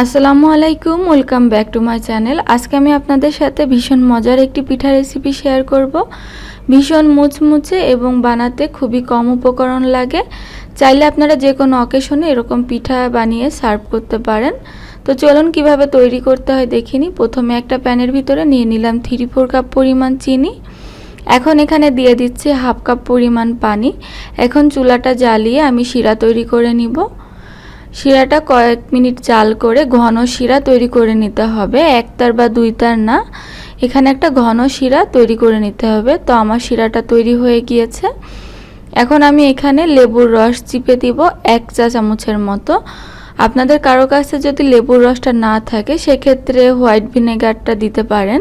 আসসালামু আলাইকুম, welcome back to my channel. আজকে আমি আপনাদের সাথে ভীষণ মজার একটি পিঠা রেসিপি শেয়ার করব। ভীষণ মুচমুচে এবং বানাতে খুবই কম উপকরণ লাগে। চাইলে আপনারা যে কোনো অকেশনে এরকম পিঠা বানিয়ে সার্ভ করতে পারেন। তো চলুন কিভাবে তৈরি করতে হয় দেখিনি। প্রথমে একটা প্যানের ভিতরে নিয়ে নিলাম 3-4 কাপ পরিমাণ চিনি। এখন এখানে দিয়ে দিচ্ছি হাফ কাপ পরিমাণ পানি। এখন চুলাটা জ্বালিয়ে আমি শিরা তৈরি করে নিব। শিরাটা কয়েক মিনিট জাল করে ঘন শিরা তৈরি করে নিতে হবে, একতার বা দুইতার না। এখানে একটা ঘন শিরা তৈরি করে নিতে হবে। তো আমার শিরাটা তৈরি হয়ে গিয়েছে। এখন আমি এখানে লেবুর রস চিপে দিব 1 চা চামচের মতো। আপনাদের কারো কাছে যদি লেবুর রসটা না থাকে সেক্ষেত্রে হোয়াইট ভিনেগারটা দিতে পারেন।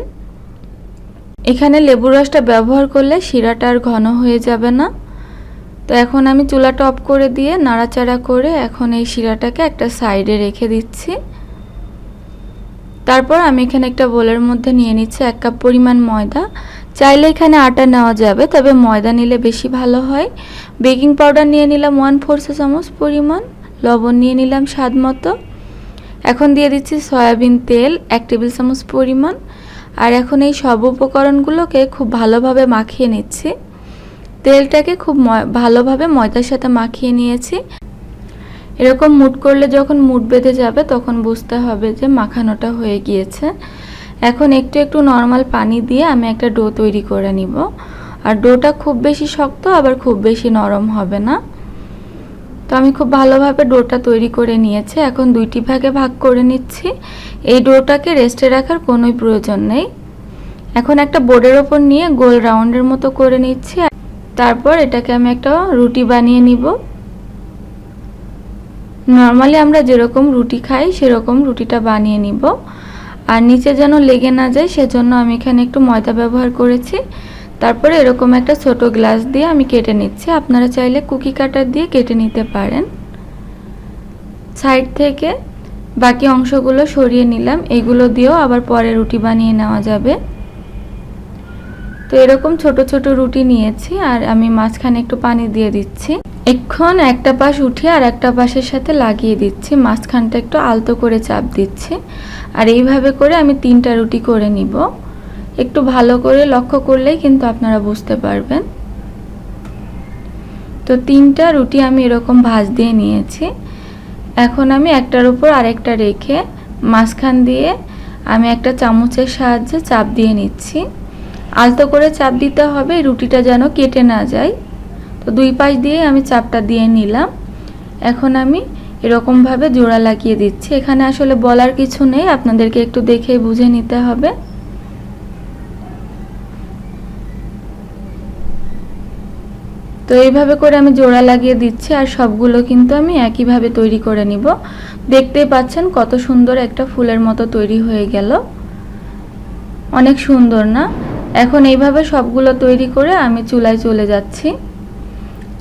এখানে লেবুর রসটা ব্যবহার করলে শিরাটা আর ঘন হয়ে যাবে না। তো এখন আমি চুলাটা অফ করে দিয়ে নাড়াচাড়া করে এখন এই শিরাটাকে একটা সাইডে রেখে দিচ্ছি। তারপর আমি এখানে একটা বোলের মধ্যে নিয়ে নিচ্ছি 1 কাপ পরিমাণ ময়দা। চাইলে এখানে আটা নেওয়া যাবে, তবে ময়দা নিলে বেশি ভালো হয়। বেকিং পাউডার নিয়ে নিলাম 1/4 চা চামচ পরিমাণ, লবণ নিয়ে নিলাম স্বাদ মতো। এখন দিয়ে দিচ্ছি সয়াবিন তেল 1 টেবিল চামচ পরিমাণ। আর এখন এই সব উপকরণগুলোকে খুব ভালোভাবে মাখিয়ে নিচ্ছি। তেলটাকে খুব ভালোভাবে ময়দার সাথে মাখিয়ে নিয়েছি। এরকম মুট করলে যখন মুট বেঁধে যাবে তখন বুঝতে হবে যে মাখানোটা হয়ে গিয়েছে। এখন একটু একটু নরমাল পানি দিয়ে আমি একটা ডো তৈরি করে নিব। আর ডোটা খুব বেশি শক্ত আবার খুব বেশি নরম হবে না। তো আমি খুব ভালোভাবে ডোটা তৈরি করে নিয়েছি। এখন দুইটি ভাগে ভাগ করে নিচ্ছি। এই ডোটাকে রেস্টে রাখার কোনোই প্রয়োজন নেই। এখন একটা বোর্ডের ওপর নিয়ে গোল রাউন্ডের মতো করে নিচ্ছি। তারপর এটাকে আমি একটা রুটি বানিয়ে নিব। নরমালি আমরা যেরকম রুটি খাই সেরকম রুটিটা বানিয়ে নিব। আর নিচে যেন লেগে না যায় সেজন্য আমি এখানে একটু ময়দা ব্যবহার করেছি। তারপরে এরকম একটা ছোট গ্লাস দিয়ে আমি কেটে নিচ্ছি। আপনারা চাইলে কুকি কাটার দিয়ে কেটে নিতে পারেন। সাইড থেকে বাকি অংশগুলো সরিয়ে নিলাম। এগুলো দিয়েও আবার পরে রুটি বানিয়ে নেওয়া যাবে। তো এরকম ছোট ছোট রুটি নিয়েছি আর আমি মাঝখানে একটু পানি দিয়ে দিচ্ছি। এখন একটা পাশ উঠিয়ে আর একটা পাশের সাথে লাগিয়ে দিচ্ছি। মাঝখানটা একটু আলতো করে চাপ দিচ্ছি। আর এইভাবে করে আমি 3টা রুটি করে নিব। একটু ভালো করে লক্ষ্য করলেই কিন্তু আপনারা বুঝতে পারবেন। তো 3টা রুটি আমি এরকম ভাঁজ দিয়ে নিয়েছি। এখন আমি একটার উপর আরেকটা রেখে মাঝখান দিয়ে আমি একটা চামচের সাহায্যে চাপ দিয়ে নিচ্ছি। আলতো করে চাপ দিতে হবে, রুটিটা যেন কেটে না যায়। তো দুই পাশ দিয়ে আমি চাপটা দিয়ে নিলাম। এখন আমি এরকমভাবে জোড়া লাগিয়ে দিচ্ছি। এখানে আসলে বলার কিছু নেই, আপনাদেরকে একটু দেখে বুঝে নিতে হবে। তো এইভাবে করে আমি জোড়া লাগিয়ে দিচ্ছি। আর সবগুলো কিন্তু আমি একইভাবে তৈরি করে নিব। দেখতেই পাচ্ছেন কত সুন্দর একটা ফুলের মতো তৈরি হয়ে গেল। অনেক সুন্দর না? এখন এইভাবে সবগুলো তৈরি করে আমি চুলায় চলে যাচ্ছি।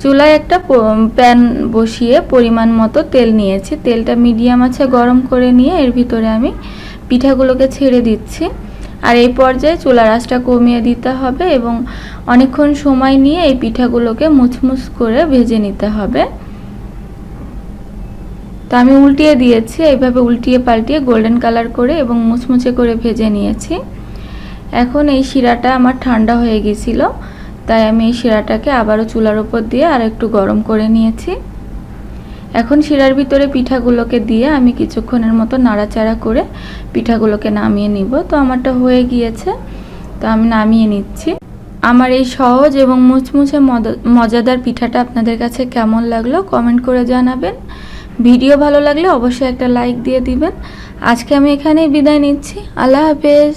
চুলায় একটা প্যান বসিয়ে পরিমাণ মতো তেল নিয়েছি। তেলটা মিডিয়াম আছে গরম করে নিয়ে এর ভিতরে আমি পিঠাগুলোকে ছেড়ে দিচ্ছি। আর এই পর্যায়ে চুলার আঁচটা কমিয়ে দিতে হবে এবং অনেকক্ষণ সময় নিয়ে এই পিঠাগুলোকে মুচমুচ করে ভেজে নিতে হবে। তো আমি উল্টিয়ে দিয়েছি। এইভাবে উল্টিয়ে পাল্টিয়ে গোল্ডেন কালার করে এবং মুচমুচে করে ভেজে নিয়েছি। এখন এই শিরাটা আমার ঠান্ডা হয়ে গিয়েছিল, তাই আমি এই শিরাটাকে আবারও চুলার উপর দিয়ে আর একটু গরম করে নিয়েছি। এখন শিরার ভিতরে পিঠাগুলোকে দিয়ে আমি কিছুক্ষণের মতো নাড়াচাড়া করে পিঠাগুলোকে নামিয়ে নিব। তো আমারটা হয়ে গিয়েছে, তো আমি নামিয়ে নিচ্ছি। আমার এই সহজ এবং মুচমুচে মজাদার পিঠাটা আপনাদের কাছে কেমন লাগলো কমেন্ট করে জানাবেন। ভিডিও ভালো লাগলে অবশ্যই একটা লাইক দিয়ে দিবেন। আজকে আমি এখানেই বিদায় নিচ্ছি। আল্লাহ হাফেজ।